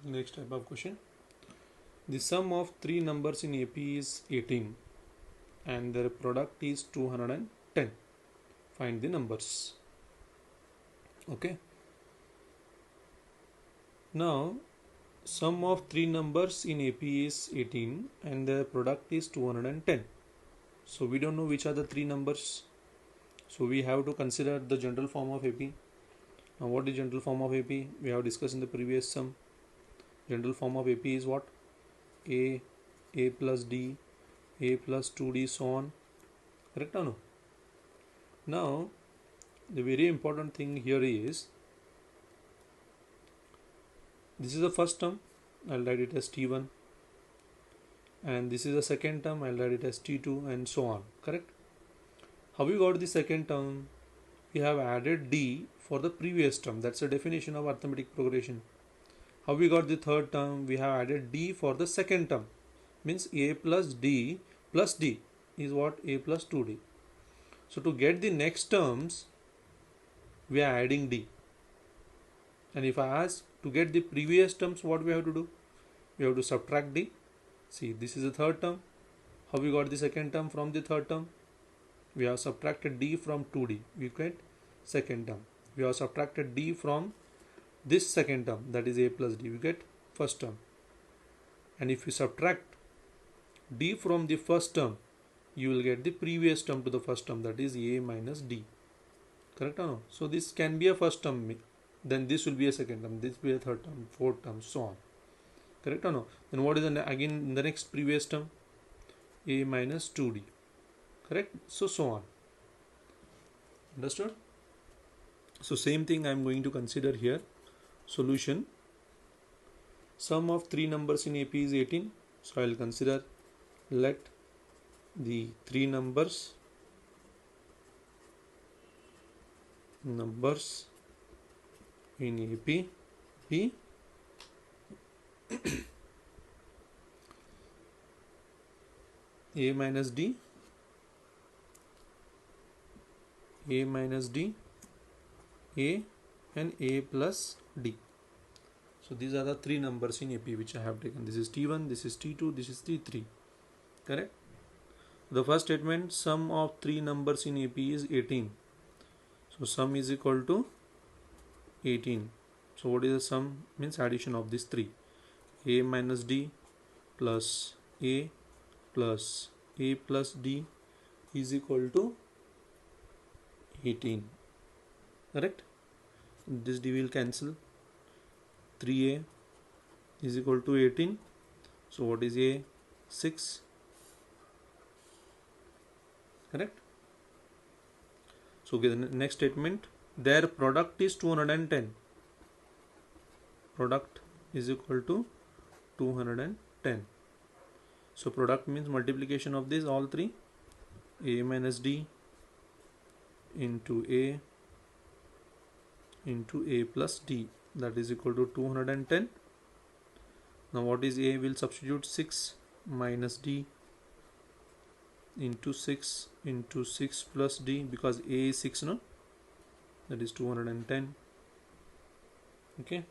Next type of question. The sum of three numbers in AP is 18 and their product is 210. Find the numbers. Okay. Now, sum of three numbers in AP is 18 and their product is 210. So we don't know which are the three numbers. So we have to consider the general form of AP. Now what is general form of AP? We have discussed in the previous sum. General form of AP is what? A plus D, A plus 2D, so on. Correct or no? Now the very important thing here is this is the first term, I'll write it as T1, and this is the second term, I'll write it as T2, and so on. Correct? How we got the second term? We have added D for the previous term. That's the definition of arithmetic progression. How we got the third term? We have added D for the second term. Means A plus D is what? A plus 2D. So to get the next terms, we are adding D. And if I ask to get the previous terms, what we have to do? We have to subtract D. See, this is the third term. How we got the second term from the third term? We have subtracted D from 2D. We get second term. We have subtracted D from this second term, that is A plus D. We get first term. And if you subtract D from the first term, you will get the previous term to the first term, that is A minus D. Correct or no? So this can be a first term, then this will be a second term, this will be a third term, fourth term, so on. Correct or no? Then what is again the next previous term? A minus 2D. Correct? So on. Understood? So same thing I am going to consider here. Solution. Sum of three numbers in AP is 18. So I will consider, let the three numbers in AP be A minus D, A minus D, A and A plus D. So these are the three numbers in AP which I have taken. This is T1, this is T2, this is T3. Correct? The first statement, sum of three numbers in AP is 18. So sum is equal to 18. So what is the sum? Means addition of these three. A minus D plus A plus A plus D is equal to 18. Correct? This D will cancel. 3A is equal to 18. So what is A? 6. Correct? So the next statement, their product is 210. Product is equal to 210. So product means multiplication of these all three. A minus D into A plus D, that is equal to 210. Now what is A? Will substitute 6 minus D into 6 plus D, because A is 6, no? That is 210. Okay.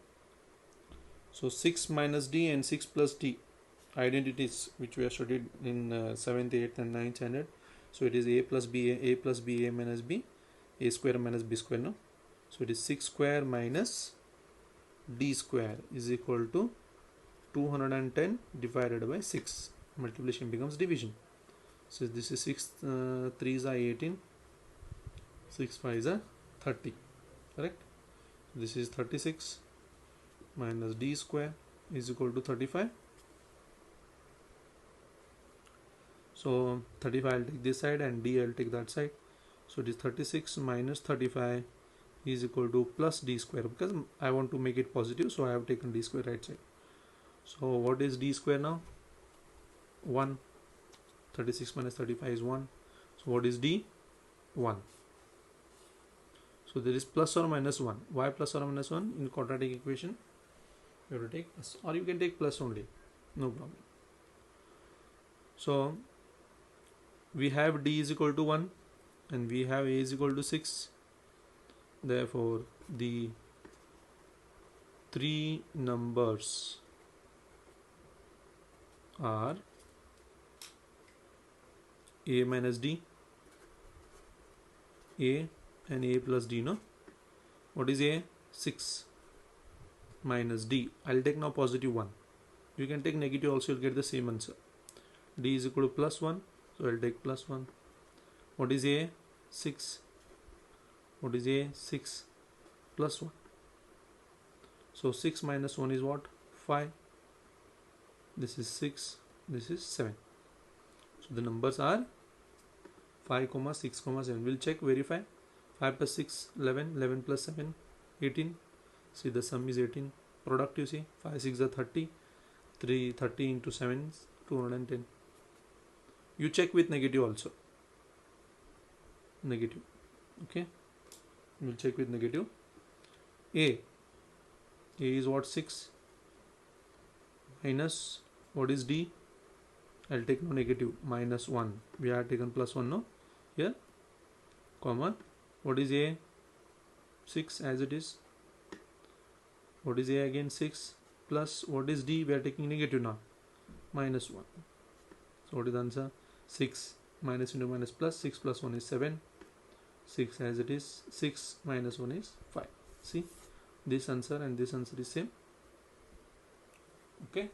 So 6 minus D and 6 plus D, identities which we have studied in 7th, 8th and 9th standard. So it is A plus B, A plus B, A minus B, A square minus B square, no? So it is 6 square minus D square is equal to 210 divided by 6. Multiplication becomes division. So this is 6 3s are 18, 6 5s are 30. Correct? This is 36 minus D square is equal to 35. So 35 I'll take this side and D I'll take that side. So it is 36 minus 35 is equal to plus D square, because I want to make it positive, so I have taken D square right side. So what is D square now? 1. 36 minus 35 is 1. So what is D? 1. So there is plus or minus 1. Why plus or minus 1? In quadratic equation you have to take plus, or you can take plus only, no problem. So we have D is equal to 1 and we have A is equal to 6. Therefore the three numbers are a minus d, a and a plus d, no? What is a? 6 minus d. I'll take now positive 1. You can take negative also, you'll get the same answer. D is equal to plus 1, so I'll take plus 1. What is a? 6. What is a? 6 plus 1. So 6 minus 1 is what? 5. This is 6, this is 7. So the numbers are 5, 6, 7. We'll check, verify. 5 plus 6, 11. 11 plus 7, 18. See, the sum is 18. Product, you see, 5, 6 are 30. 30 into 7 is 210. You check with negative also. Negative. Okay. We'll check with negative. A is what? 6. Minus, what is D? I'll take no negative, minus 1. We have taken plus 1, no? Here, comma. What is A? 6 as it is. What is A again? 6 plus, what is D? We are taking negative now, minus 1. So what is the answer? 6 minus into minus plus, 6 plus 1 is 7. 6 as it is. 6 minus 1 is 5. See, this answer and this answer is same. Okay.